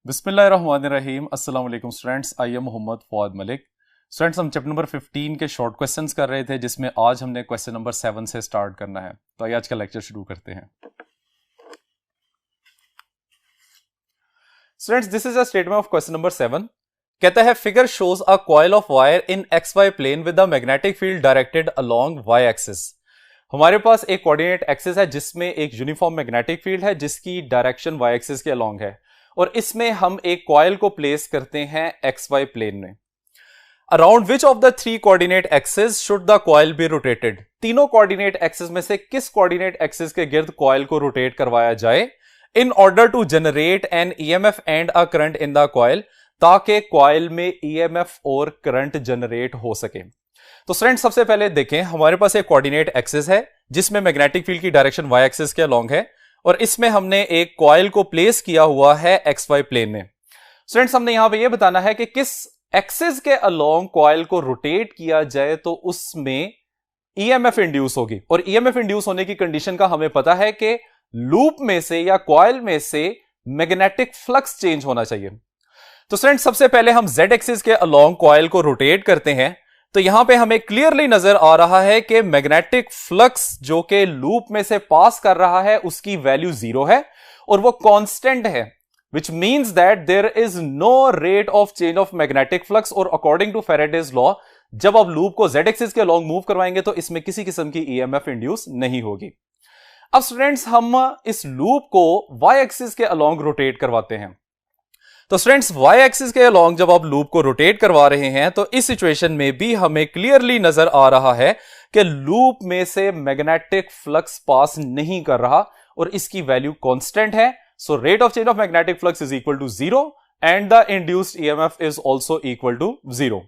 बिस्मिल्लाहिर्रहमानिर्रहीम। अस्सलाम वालेकुम students, I am Mohammad Fawad Malik. Students, हम चैप्टर नंबर 15 के शॉर्ट क्वेश्चंस कर रहे थे, जिसमें आज हमने क्वेश्चन नंबर 7 से स्टार्ट करना है। तो आइए आज का लेक्चर शुरू करते हैं। Students, this is a statement of question number 7। कहता है figure shows a coil of wire in X Y plane with the magnetic field directed along Y axis. हमारे पास एक कोऑर्डिनेट एक्सिस है जिसमें एक यूनिफॉर्म मैग्नेटिक फील्ड है जिसकी डायरेक्शन वाई एक्सिस के अलोंग है, और इसमें हम एक कॉइल को प्लेस करते हैं एक्स वाई प्लेन में। Around which of the three coordinate axis should the coil be rotated. तीनों कोऑर्डिनेट एक्सिस में से किस कोऑर्डिनेट एक्सिस के गिर्द कॉइल को रोटेट करवाया जाए in order to generate an EMF and a current in the coil, ताकि कॉइल में ईएमएफ और करंट जनरेट हो सके। तो स्टूडेंट, सबसे पहले देखें, हमारे पास एक कोऑर्डिनेट एक्सिस है जिसमें मैग्नेटिक फील्ड की डायरेक्शन वाई एक्सिस के अलोंग है, और इसमें हमने एक कॉइल को प्लेस किया हुआ है एक्स वाई प्लेन में। स्टूडेंट्स, हमने यहां पे यह बताना है कि किस एक्सिस के अलोंग कॉइल को रोटेट किया जाए तो उसमें ईएमएफ इंड्यूस होगी, और ईएमएफ इंड्यूस होने की कंडीशन का हमें पता है कि लूप में से या कॉइल में से मैग्नेटिक फ्लक्स चेंज होना चाहिए। तो स्टूडेंट्स, सबसे पहले हम जेड एक्सिस के अलोंग कॉइल को रोटेट करते हैं, तो यहां पे हमें क्लियरली नजर आ रहा है कि मैग्नेटिक फ्लक्स जो कि लूप में से पास कर रहा है उसकी वैल्यू 0 है और वो कांस्टेंट है, which means that there is no rate of change of magnetic flux। और अकॉर्डिंग टू फैराडेज लॉ, जब आप लूप को जेड एक्सिस के अलोंग मूव करवाएंगे तो इसमें किसी किस्म की ईएमएफ इंड्यूस नहीं होगी। अब स्टूडेंट्स, हम इस लूप को वाई एक्सिस के अलोंग रोटेट करवाते हैं। तो स्टूडेंट्स, वाई एक्सिस के अलोंग जब आप लूप को रोटेट करवा रहे हैं तो इस सिचुएशन में भी हमें क्लियरली नजर आ रहा है कि लूप में से मैग्नेटिक फ्लक्स पास नहीं कर रहा और इसकी वैल्यू कांस्टेंट है। So rate of change of magnetic flux is equal to 0 and the induced EMF is also equal to 0।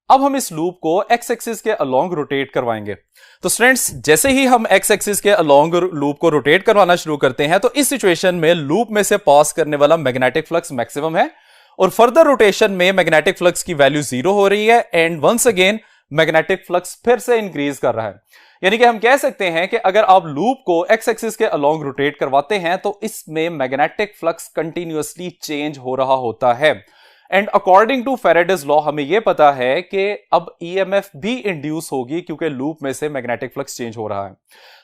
अब हम इस लूप को एक्स एक्सिस के अलोंग रोटेट करवाएंगे। तो स्टूडेंट्स, जैसे ही हम एक्स एक्सिस के अलोंग लूप को रोटेट करवाना शुरू करते हैं तो इस सिचुएशन में लूप में से पास करने वाला मैग्नेटिक फ्लक्स मैक्सिमम है, और फर्दर रोटेशन में मैग्नेटिक फ्लक्स की वैल्यू 0 हो रही है and once again magnetic flux फिर से इंक्रीज कर रहा है। यानी कि हम कह सकते हैं कि अगर आप लूप को एक्स एक्सिस के अलोंग रोटेट करवाते हैं तो इसमें मैग्नेटिक फ्लक्स कंटिन्यूअसली चेंज हो रहा होता है। And according to Faraday's law हमें यह पता है कि अब ईएमएफ भी इंड्यूस होगी क्योंकि लूप में से मैग्नेटिक फ्लक्स चेंज हो रहा है।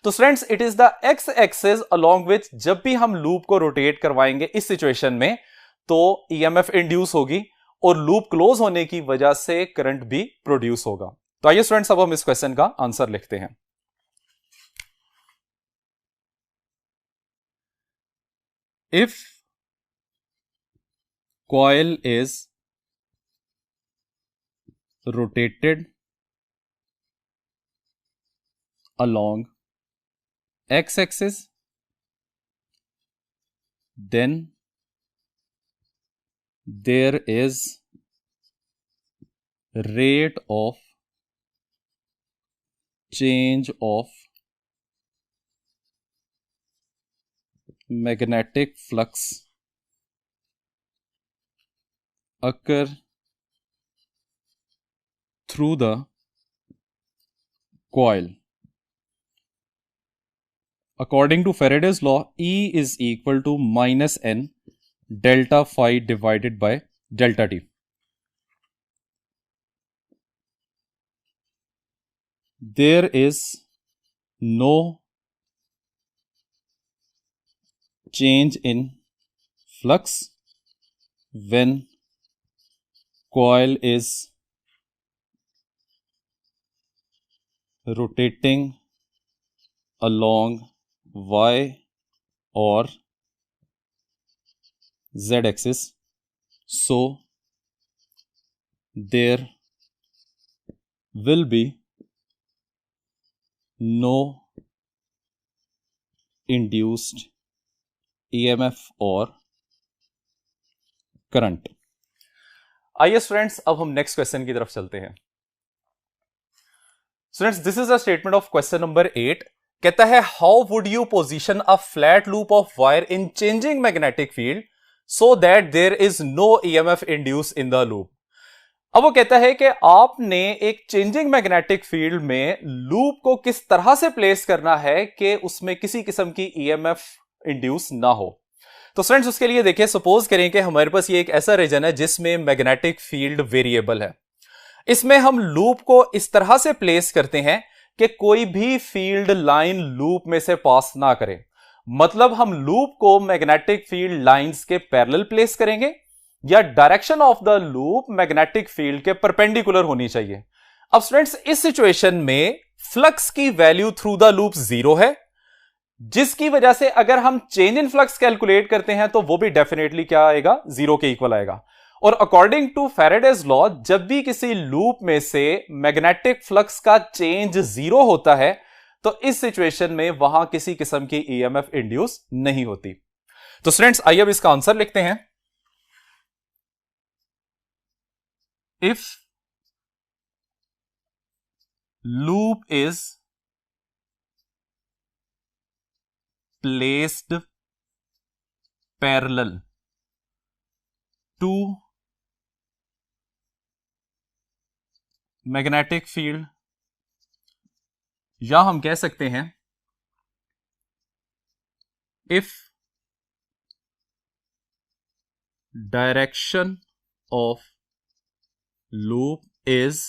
तो students, it is the x axis along which जब भी हम लूप को रोटेट करवाएंगे इस सिचुएशन में तो ईएमएफ इंड्यूस होगी और लूप क्लोज होने की वजह से करंट भी प्रोड्यूस होगा। तो आइए स्टूडेंट्स, अब हम इस क्वेश्चन का आंसर लिखते हैं। If coil is rotated along x-axis, then there is rate of change of magnetic flux occur through the coil. According to Faraday's law, E is equal to minus n delta phi divided by delta t. There is no change in flux when coil is rotating along y or z axis, so there will be no induced EMF और करंट। आइए students, अब हम next question की तरफ चलते हैं। Students, this is a statement of question number 8। कहता है how would you position a flat loop of wire in changing magnetic field so that there is no EMF induce in the loop. अब वो कहता है कि आपने एक changing magnetic field में लूप को किस तरह से प्लेस करना है कि उसमें किसी किस्म की ईएमएफ इंड्यूस ना हो। तो फ्रेंड्स उसके लिए देखिए, सपोज करें कि हमारे पास ये एक ऐसा रीजन है जिसमें मैग्नेटिक फील्ड वेरिएबल है। इसमें हम लूप को इस तरह से प्लेस करते हैं कि कोई भी फील्ड लाइन लूप में से पास ना करे। मतलब हम लूप को मैग्नेटिक फील्ड लाइंस के पैरेलल प्लेस करेंगे या direction of the loop magnetic field के परपेंडिकुलर होनी चाहिए। अब स्टूडेंट्स इस सिचुएशन में फ्लक्स की वैल्यू थ्रू द लूप 0 है, जिसकी वजह से अगर हम चेंज इन फ्लक्स कैलकुलेट करते हैं तो वो भी डेफिनेटली क्या आएगा, 0 के इक्वल आएगा। और अकॉर्डिंग टू फैराडेज लॉ, जब भी किसी लूप में से मैग्नेटिक फ्लक्स का चेंज 0 होता है तो इस सिचुएशन में वहां किसी किस्म की ईएमएफ इंड्यूस नहीं होती। तो स्टूडेंट्स आइए अब इसका आंसर लिखते हैं। If loop is placed parallel to magnetic field, या हम कह सकते हैं if direction of loop is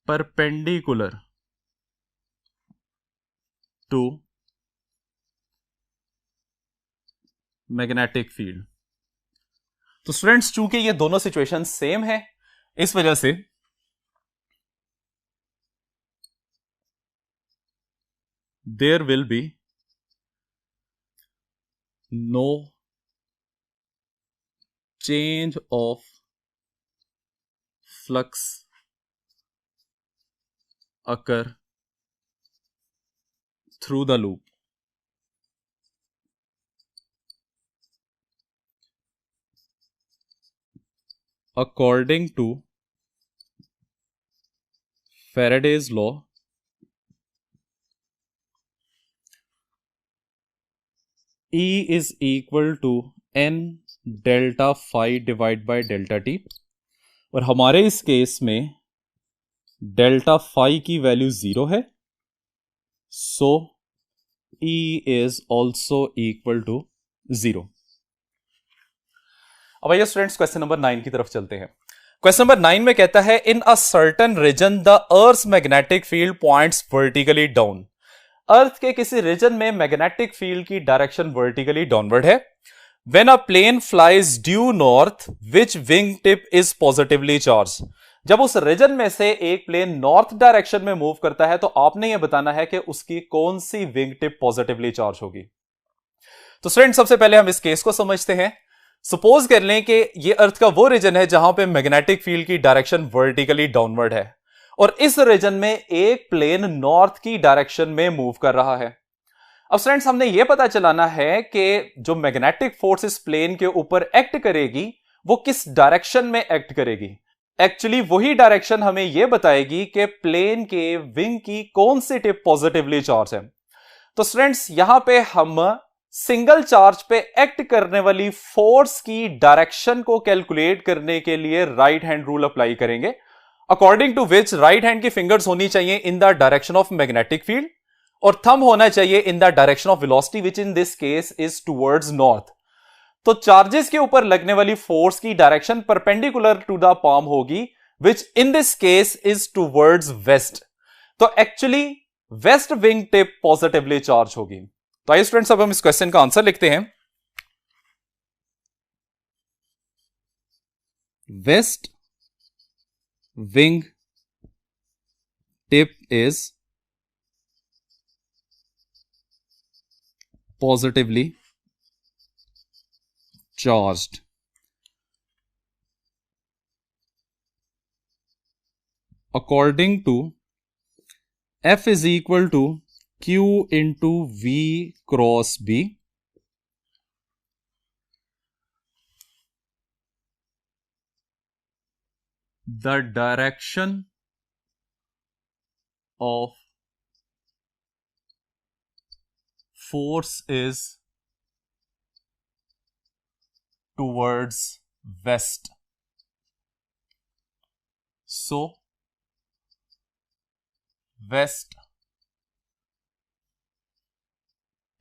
perpendicular to magnetic field. तो स्टूडेंट्स चूंकि ये दोनों सिचुएशन सेम है, इस वजह से there will be no change of flux occur through the loop। According to Faraday's law, E is equal to n delta phi divided by delta t, और हमारे इस केस में डेल्टा फाई की value 0 है, सो E is also equal to 0। अब आइए students question number 9 की तरफ चलते हैं। क्वेश्चन नंबर 9 में कहता है in a certain region the earth magnetic field points vertically down. Earth के किसी रीजन में मैग्नेटिक फील्ड की डायरेक्शन वर्टिकली डाउनवर्ड है। When a plane flies due north which wing tip is positively charge. जब उस रीजन में से एक प्लेन नॉर्थ डायरेक्शन में मूव करता है तो आपने यह बताना है कि उसकी कौन सी विंग टिप पॉजिटिवली चार्ज होगी। तो स्टूडेंट सबसे पहले हम इस केस को समझते हैं। सपोज कर लें कि ये अर्थ का वो रीजन है जहां पे मैग्नेटिक फील्ड की डायरेक्शन वर्टिकली डाउनवर्ड है और इस रीजन में एक प्लेन नॉर्थ की डायरेक्शन में मूव कर रहा है। अब स्टूडेंट्स हमने ये पता चलाना है कि जो मैग्नेटिक फोर्स इस प्लेन के ऊपर एक्ट करेगी वो किस डायरेक्शन में एक्ट करेगी। एक्चुअली वही डायरेक्शन हमें यह बताएगी कि प्लेन के विंग की कौन सी टिप पॉजिटिवली चार्ज है। तो स्टूडेंट्स यहां पे हम सिंगल चार्ज पे एक्ट करने वाली फोर्स की डायरेक्शन को कैलकुलेट करने के लिए राइट हैंड रूल अप्लाई करेंगे, according to which right hand की फिंगर्स होनी चाहिए in the direction of magnetic field और थंब होना चाहिए in the direction of velocity which in this case is towards north. तो चार्जेस के ऊपर लगने वाली फोर्स की direction perpendicular to the palm होगी which in this case is towards west. तो actually west wing tip positively charge होगी। तो आइए स्टूडेंट्स अब हम इस क्वेश्चन का आंसर लिखते हैं। West wing tip is positively charged. According to F is equal to Q into V cross B, the direction of force is towards west. So west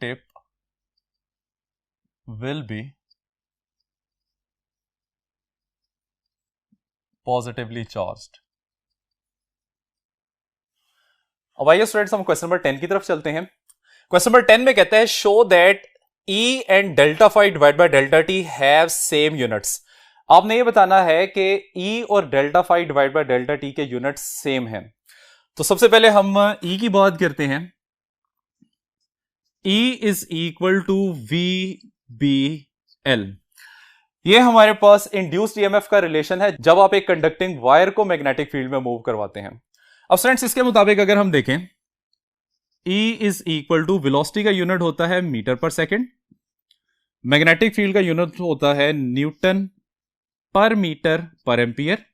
tip will be positively charged. अब आइए students हम question number 10 की तरफ चलते हैं. Question number 10 में कहता है show that E and delta phi divide by delta T have same units. आपने ये बताना है कि E और delta phi divide by delta T के यूनिट्स सेम हैं. तो सबसे पहले हम E की बात करते हैं. E is equal to V B L. ये हमारे पास इंड्यूस्ड ईएमएफ का रिलेशन है जब आप एक कंडक्टिंग वायर को मैग्नेटिक फील्ड में मूव करवाते हैं. अब स्टूडेंट्स इसके मुताबिक अगर हम देखें E is equal to velocity का यूनिट होता है मीटर पर सेकेंड, मैग्नेटिक फील्ड का यूनिट होता है न्यूटन पर मीटर पर एम्पियर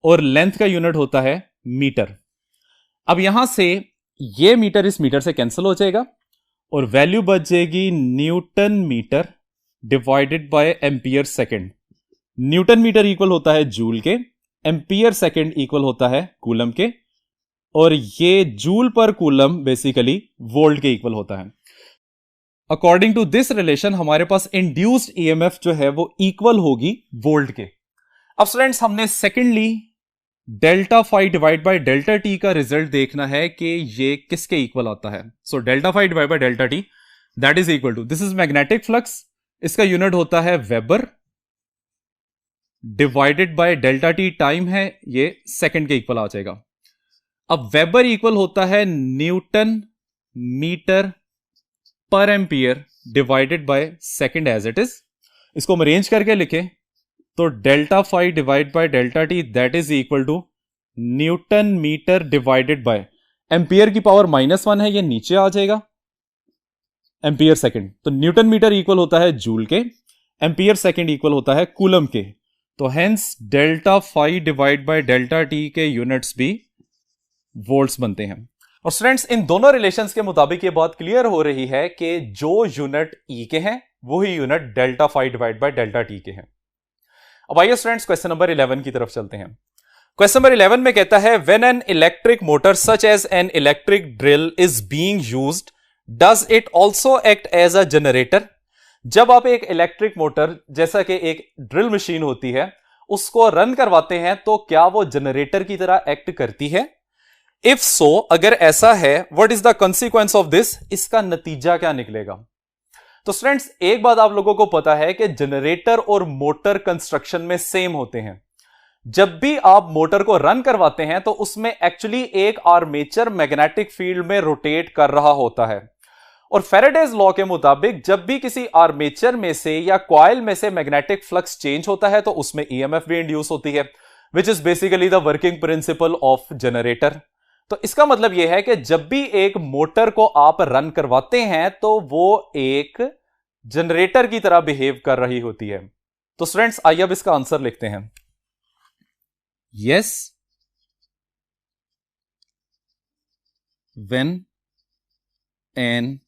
और लेंथ का यूनिट होता है मीटर. अब यहां से ये मीटर इस मीटर से कैंसिल हो जाएगा और वैल्यू बच जाएगी newton metre divided by ampere second. Newton metre equal होता है जूल के, एम्पियर सेकेंड इक्वल होता है कूलम के और ये जूल पर कूलम बेसिकली वोल्ट के इक्वल होता है. अकॉर्डिंग टू दिस रिलेशन हमारे पास इंड्यूस्ड ईएमएफ जो है वो इक्वल होगी वोल्ट के. अब स्टूडेंट्स हमने secondly delta phi divide by delta T का रिजल्ट देखना है कि ये किसके इक्वल आता है. So delta phi divide by delta T that is equal to, this is magnetic flux, इसका यूनिट होता है weber divided by delta T time है, ये सेकंड के इक्वल आ जाएगा. अब वेबर इक्वल होता है न्यूटन मीटर पर ampere divided by second as it is. इसको हम अरेंज करके लिखें तो delta phi divide by delta T that is equal to newton metre divided by ampere की पावर -1 है, ये नीचे आ जाएगा एम्पियर सेकंड. तो न्यूटन मीटर इक्वल होता है जूल के, एम्पियर सेकंड इक्वल होता है कूलम के. तो hence delta phi divide by delta T के यूनिट्स भी वोल्ट्स बनते हैं. और स्टूडेंट्स इन दोनों रिलेशंस के मुताबिक ये बात क्लियर हो रही है कि जो यूनिट ई के हैं वही unit delta phi divide by delta T के हैं. अब आइए स्टूडेंट्स क्वेश्चन नंबर 11 की तरफ चलते हैं. क्वेश्चन नंबर 11 में कहता है when an electric motor such as an electric drill is being used does it also act as a generator. जब आप एक इलेक्ट्रिक मोटर जैसा कि एक ड्रिल मशीन होती है उसको रन करवाते हैं तो क्या वो जनरेटर की तरह एक्ट करती है. इफ सो अगर ऐसा है what is the consequence of this, इसका नतीजा क्या निकलेगा. तो स्टूडेंट्स एक बात आप लोगों को पता है कि जनरेटर और मोटर कंस्ट्रक्शन में सेम होते हैं. जब भी आप मोटर को रन करवाते हैं तो उसमें एक्चुअली एक आर्मेचर मैग्नेटिक फील्ड में रोटेट कर रहा होता है और फैराडेज लॉ के मुताबिक जब भी किसी आर्मेचर में से या कॉइल में से मैग्नेटिक फ्लक्स चेंज होता है तो उसमें ईएमएफ भी इंड्यूस होती है which is basically the working principle of generator. तो इसका मतलब यह है कि जब भी एक मोटर को आप रन करवाते हैं तो वो एक जनरेटर की तरह बिहेव कर रही होती है. तो स्टूडेंट्स आइए अब इसका आंसर लिखते हैं. Yes when an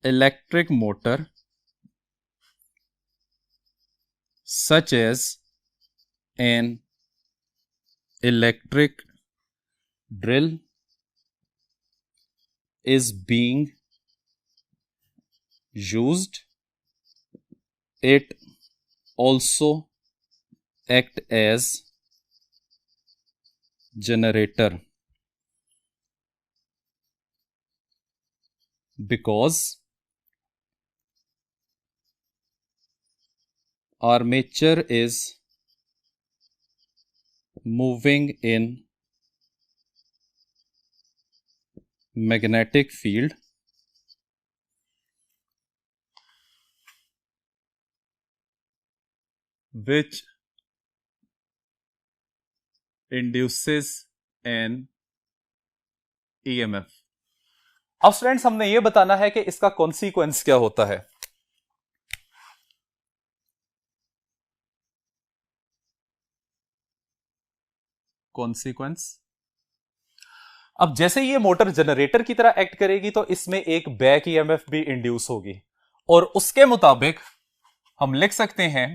electric motor such as an electric drill is being used, it also act as generator because armature is moving in magnetic field which induces an EMF. अब students हमने यह बताना है कि इसका consequence क्या होता है. कॉन्सिक्वेंस, अब जैसे ये मोटर जनरेटर की तरह एक्ट करेगी तो इसमें एक बैक ईएमएफ भी इंड्यूस होगी और उसके मुताबिक हम लिख सकते हैं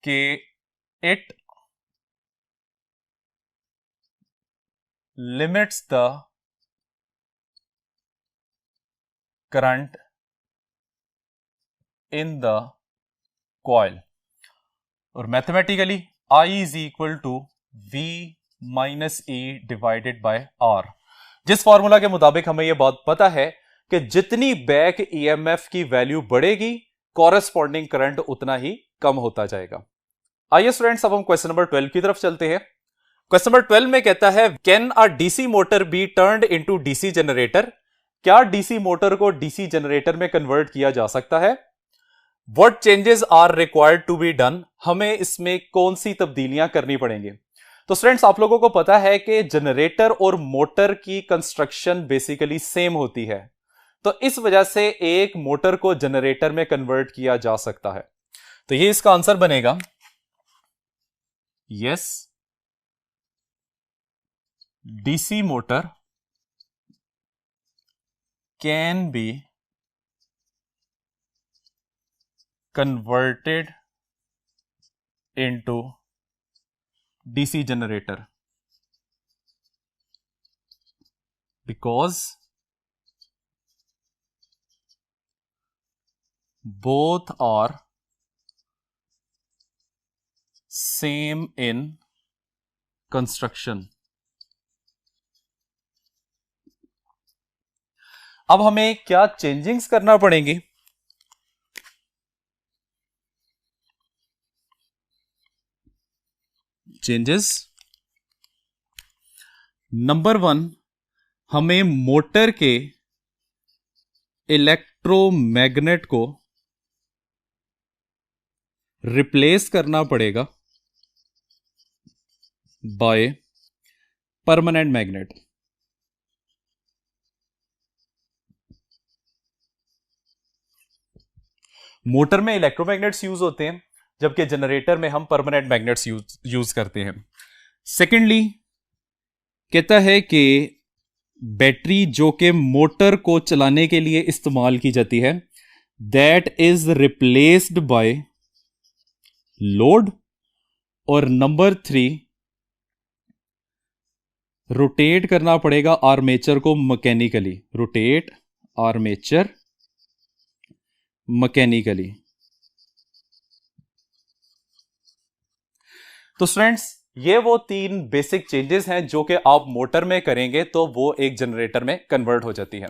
कि it limits the current in the coil, और mathematically I is equal to V minus E divided by R। जिस फॉर्मूला के मुताबिक हमें यह बात पता है कि जितनी बैक EMF की वैल्यू बढ़ेगी कॉरेस्पॉन्डिंग करंट उतना ही कम होता जाएगा। आइए स्टूडेंट्स, अब हम क्वेश्चन नंबर 12 की तरफ चलते हैं। क्वेश्चन नंबर 12 में कहता है can a DC motor be turned into DC generator, क्या डीसी मोटर को डीसी जनरेटर में कन्वर्ट किया जा सकता है? What changes are required to be done, हमें इसमें कौन सी तब्दीलियां करनी पड़ेंगी? तो स्टूडेंट्स, आप लोगों को पता है कि जनरेटर और मोटर की कंस्ट्रक्शन बेसिकली सेम होती है, तो इस वजह से एक मोटर को जनरेटर में कन्वर्ट किया जा सकता है। तो ये इसका आंसर बनेगा yes, DC motor can be converted into DC generator because both are same in construction। अब हमें क्या चेंजिंग्स करना पड़ेंगे? चेंजेस नंबर 1, हमें मोटर के इलेक्ट्रोमैग्नेट को रिप्लेस करना पड़ेगा बाय परमानेंट मैग्नेट। मोटर में इलेक्ट्रोमैग्नेट्स यूज होते हैं, जबकि जनरेटर में हम परमानेंट मैग्नेट्स यूज करते हैं। सेकेंडली कहता है कि बैटरी जो कि मोटर को चलाने के लिए इस्तेमाल की जाती है, that is replaced by load. और नंबर 3, रोटेट करना पड़ेगा आर्मेचर को मैकेनिकली, रोटेट आर्मेचर मैकेनिकली। तो स्टूडेंट्स, ये वो 3 बेसिक चेंजेस हैं जो कि आप मोटर में करेंगे तो वो एक जनरेटर में कन्वर्ट हो जाती है।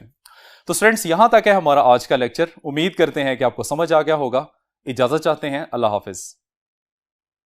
तो स्टूडेंट्स, यहां तक है हमारा आज का लेक्चर। उम्मीद करते हैं कि आपको समझ आ गया होगा। इजाजत चाहते हैं, अल्लाह हाफिज।